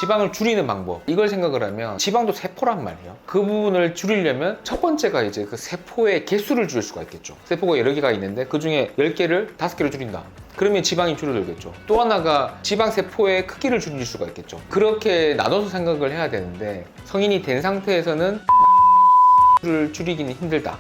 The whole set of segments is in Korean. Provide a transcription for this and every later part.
지방을 줄이는 방법, 이걸 생각을 하면 지방도 세포란 말이에요. 그 부분을 줄이려면 첫 번째가 이제 그 세포의 개수를 줄일 수가 있겠죠. 세포가 여러 개가 있는데 그 중에 10개를 5개로 줄인다. 그러면 지방이 줄어들겠죠. 또 하나가 지방 세포의 크기를 줄일 수가 있겠죠. 그렇게 나눠서 생각을 해야 되는데 성인이 된 상태에서는 를 줄이기는 힘들다.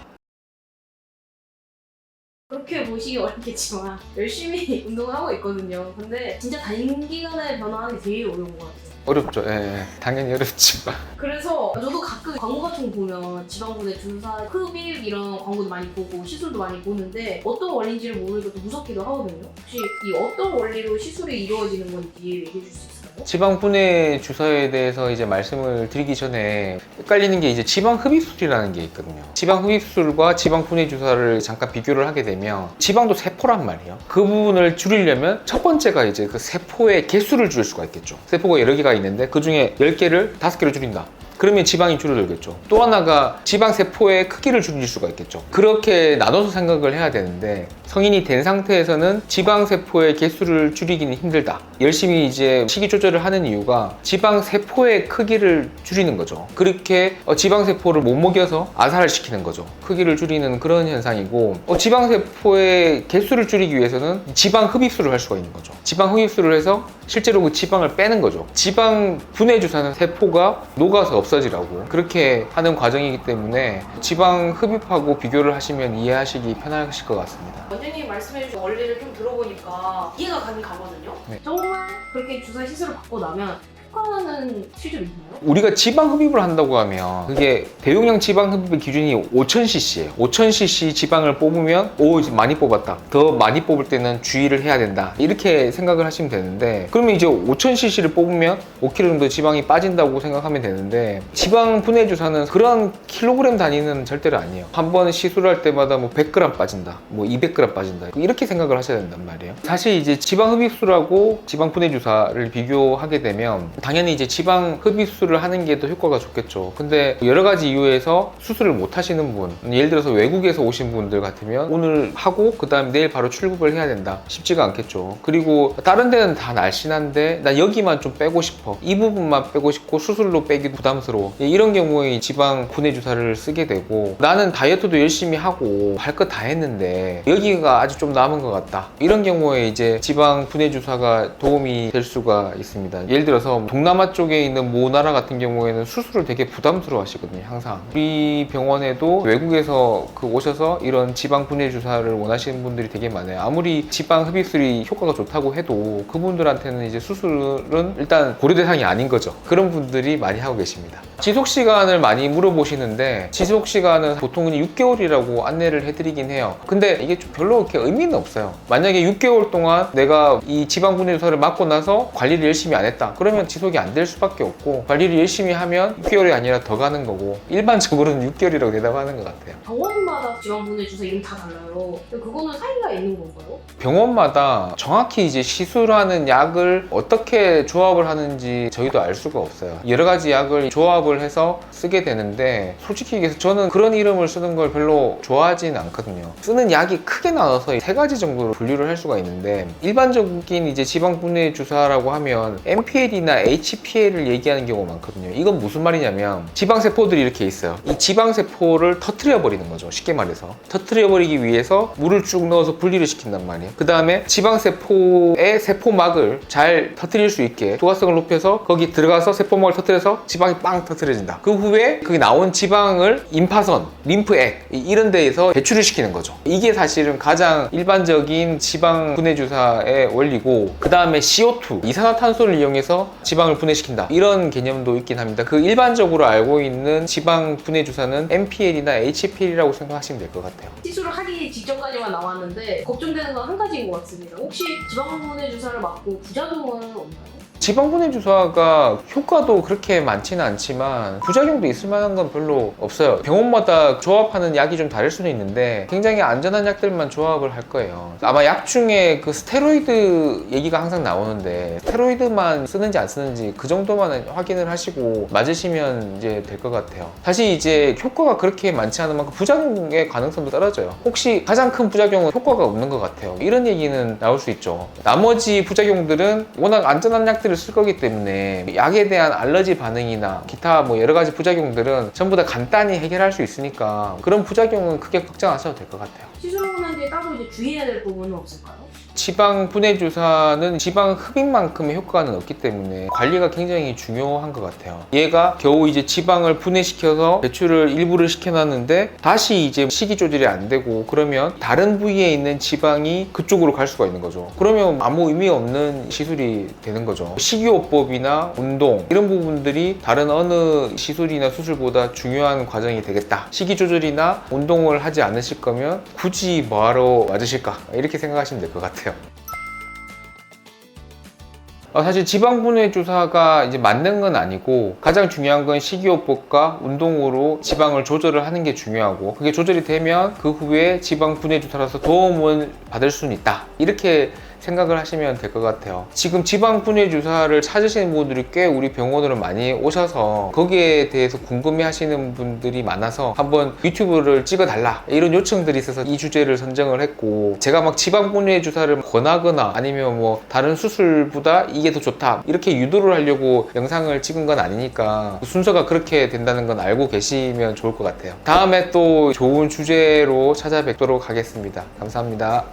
그렇게 보시기 어렵겠지만 열심히 운동을 하고 있거든요. 근데 진짜 단기간에 변화하는 게 되게 어려운 것 같아요. 어렵죠. 예, 당연히 어렵지만. 그래서 저도 가끔 광고 같은 거 보면 지방분해 주사, 흡입 이런 광고도 많이 보고 시술도 많이 보는데 어떤 원리인지를 모르니까 또 무섭기도 하거든요. 혹시 이 어떤 원리로 시술이 이루어지는 건지 얘기해 줄 수 있을까요? 지방 분해 주사에 대해서 이제 말씀을 드리기 전에 헷갈리는 게 이제 지방 흡입술이라는 게 있거든요. 지방 흡입술과 지방 분해 주사를 잠깐 비교를 하게 되면 지방도 세포란 말이에요. 그 부분을 줄이려면 첫 번째가 이제 그 세포의 개수를 줄일 수가 있겠죠. 세포가 여러 개가 있는데 그 중에 10개를 5개로 줄인다. 그러면 지방이 줄어들겠죠. 또 하나가 지방 세포의 크기를 줄일 수가 있겠죠. 그렇게 나눠서 생각을 해야 되는데 성인이 된 상태에서는 지방 세포의 개수를 줄이기는 힘들다. 열심히 이제 식이 조절을 하는 이유가 지방 세포의 크기를 줄이는 거죠. 그렇게 지방 세포를 못 먹여서 아사를 시키는 거죠. 크기를 줄이는 그런 현상이고, 지방 세포의 개수를 줄이기 위해서는 지방 흡입술을 할 수가 있는 거죠. 지방 흡입술을 해서 실제로 그 지방을 빼는 거죠. 지방 분해 주사는 세포가 녹아서 없어지라고 그렇게 하는 과정이기 때문에 지방 흡입하고 비교를 하시면 이해하시기 편하실 것 같습니다. 원장님 말씀해주신 원리를 좀 들어보니까 이해가 가긴 가거든요. 네. 정말 그렇게 주사 시술을 받고 나면 효과는 실제로 있나요? 우리가 지방 흡입을 한다고 하면 그게 대용량 지방 흡입의 기준이 5000cc예요. 5000cc 지방을 뽑으면 이제 많이 뽑았다. 더 많이 뽑을 때는 주의를 해야 된다. 이렇게 생각을 하시면 되는데, 그러면 이제 5000cc를 뽑으면 5kg 정도 지방이 빠진다고 생각하면 되는데, 지방 분해 주사는 그런 킬로그램 단위는 절대로 아니에요. 한 번 시술할 때마다 뭐 100g 빠진다, 뭐 200g 빠진다, 이렇게 생각을 하셔야 된단 말이에요. 사실 이제 지방 흡입술하고 지방 분해 주사를 비교하게 되면 당연히 이제 지방 흡입술을 하는 게 더 효과가 좋겠죠. 근데 여러 가지 이유에서 수술을 못 하시는 분, 예를 들어서 외국에서 오신 분들 같으면 오늘 하고 그 다음에 내일 바로 출국을 해야 된다. 쉽지가 않겠죠. 그리고 다른 데는 다 날씬한데 나 여기만 좀 빼고 싶어, 이 부분만 빼고 싶고 수술로 빼기 부담스러워, 이런 경우에 지방 분해 주사를 쓰게 되고, 나는 다이어트도 열심히 하고 할 거 다 했는데 여기가 아직 좀 남은 것 같다, 이런 경우에 이제 지방 분해 주사가 도움이 될 수가 있습니다. 예를 들어서 동남아 쪽에 있는 모 나라 같은 경우에는 수술을 되게 부담스러워 하시거든요. 항상 우리 병원에도 외국에서 오셔서 이런 지방 분해 주사를 원하시는 분들이 되게 많아요. 아무리 지방 흡입술이 효과가 좋다고 해도 그분들한테는 이제 수술은 일단 고려 대상이 아닌 거죠. 그런 분들이 많이 하고 계십니다. 지속 시간을 많이 물어보시는데, 지속 시간은 보통은 6개월이라고 안내를 해드리긴 해요. 근데 이게 좀 별로 그렇게 의미는 없어요. 만약에 6개월 동안 내가 이 지방 분해 주사를 맞고 나서 관리를 열심히 안 했다, 그러면 지속이 안 될 수밖에 없고, 관리를 열심히 하면 6개월이 아니라 더 가는 거고, 일반적으로는 6개월이라고 대답하는 것 같아요. 병원마다 지방분해 주사 이름 다 달라요. 근데 그거는 차이가 있는 건가요? 병원마다 정확히 이제 시술하는 약을 어떻게 조합을 하는지 저희도 알 수가 없어요. 여러 가지 약을 조합을 해서 쓰게 되는데, 솔직히 얘기해서 저는 그런 이름을 쓰는 걸 별로 좋아하지는 않거든요. 쓰는 약이 크게 나눠서 3가지 정도로 분류를 할 수가 있는데, 일반적인 이제 지방 분해 주사라고 하면 MPL이나 HPL을 얘기하는 경우가 많거든요. 이건 무슨 말이냐면 지방세포들이 이렇게 있어요. 이 지방세포를 터트려 버리는 거죠. 쉽게 말해서 터트려 버리기 위해서 물을 쭉 넣어서 분리를 시킨단 말이에요. 그 다음에 지방세포의 세포막을 잘 터트릴 수 있게 조화성을 높여서 거기 들어가서 세포막을 터트려서 지방이 빵 터트려진다. 그 후에 거기 나온 지방을 임파선, 림프액 이런 데에서 배출을 시키는 거죠. 이게 사실은 가장 일반적인 지방 분해 주사의 원리고, 그 다음에 CO2, 이산화탄소를 이용해서 지방을 분해시킨다, 이런 개념도 있긴 합니다. 그 일반적으로 알고 있는 지방 분해 주사는 MPL이나 HPL이라고 생각하시면 될 것 같아요. 시술을 하기 직전까지만 나왔는데 걱정되는 건 한 가지인 것 같습니다. 혹시 지방분해 주사를 맞고 부작용은 없나요? 지방 분해 주사가 효과도 그렇게 많지는 않지만 부작용도 있을 만한 건 별로 없어요. 병원마다 조합하는 약이 좀 다를 수는 있는데 굉장히 안전한 약들만 조합을 할 거예요. 아마 약 중에 그 스테로이드 얘기가 항상 나오는데, 스테로이드만 쓰는지 안 쓰는지 그 정도만 확인을 하시고 맞으시면 이제 될 것 같아요. 사실 이제 효과가 그렇게 많지 않은 만큼 부작용의 가능성도 떨어져요. 혹시 가장 큰 부작용은 효과가 없는 것 같아요, 이런 얘기는 나올 수 있죠. 나머지 부작용들은 워낙 안전한 약들이 테스트를 쓸 거기 때문에 약에 대한 알러지 반응이나 기타 뭐 여러 가지 부작용들은 전부 다 간단히 해결할 수 있으니까 그런 부작용은 크게 걱정하셔도 될 것 같아요. 시술하고 난 뒤에 따로 이제 주의해야 될 부분은 없을까요? 지방 분해 주사는 지방 흡입만큼의 효과는 없기 때문에 관리가 굉장히 중요한 것 같아요. 얘가 겨우 이제 지방을 분해시켜서 배출을 일부를 시켜놨는데 다시 이제 식이 조절이 안 되고 그러면 다른 부위에 있는 지방이 그쪽으로 갈 수가 있는 거죠. 그러면 아무 의미 없는 시술이 되는 거죠. 식이요법이나 운동 이런 부분들이 다른 어느 시술이나 수술보다 중요한 과정이 되겠다. 식이 조절이나 운동을 하지 않으실 거면 굳이 뭐하러 맞으실까? 이렇게 생각하시면 될 것 같아요. 사실 지방 분해 주사가 이제 맞는 건 아니고 가장 중요한 건 식이요법과 운동으로 지방을 조절을 하는 게 중요하고 그게 조절이 되면 그 후에 지방 분해 주사라서 도움을 받을 수는 있다. 이렇게 생각을 하시면 될 것 같아요. 지금 지방 분해 주사를 찾으시는 분들이 꽤 우리 병원으로 많이 오셔서 거기에 대해서 궁금해 하시는 분들이 많아서 한번 유튜브를 찍어달라 이런 요청들이 있어서 이 주제를 선정을 했고 제가 막 지방 분해 주사를 권하거나 아니면 뭐 다른 수술보다 이게 더 좋다 이렇게 유도를 하려고 영상을 찍은 건 아니니까 순서가 그렇게 된다는 건 알고 계시면 좋을 것 같아요. 다음에 또 좋은 주제로 찾아뵙도록 하겠습니다. 감사합니다.